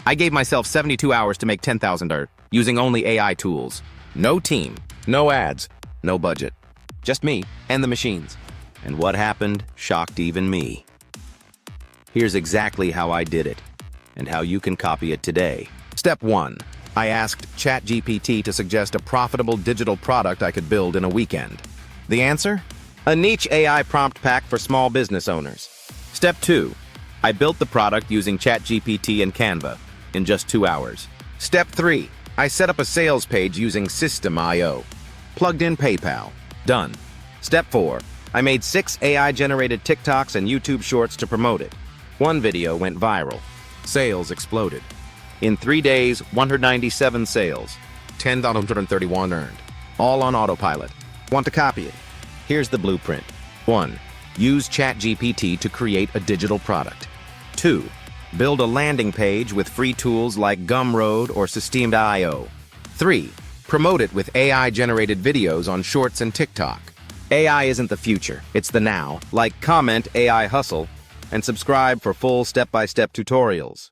I gave myself 72 hours to make 10,000 using only AI tools. No team, no ads, no budget. Just me and the machines. And what happened shocked even me. Here's exactly how I did it, and how you can copy it today. Step 1. I asked ChatGPT to suggest a profitable digital product I could build in a weekend. The answer? A niche AI prompt pack for small business owners. Step 2. I built the product using ChatGPT and Canva in just 2 hours. Step 3. I set up a sales page using System.io. Plugged in PayPal. Done. Step 4. I made 6 AI-generated TikToks and YouTube Shorts to promote it. One video went viral. Sales exploded. In 3 days, 197 sales. $10.31 earned. All on autopilot. Want to copy it? Here's the blueprint. 1. Use ChatGPT to create a digital product. 2. Build a landing page with free tools like Gumroad or System.io. 3. Promote it with AI-generated videos on Shorts and TikTok. AI isn't the future, it's the now. Like, comment AI Hustle, and subscribe for full step-by-step tutorials.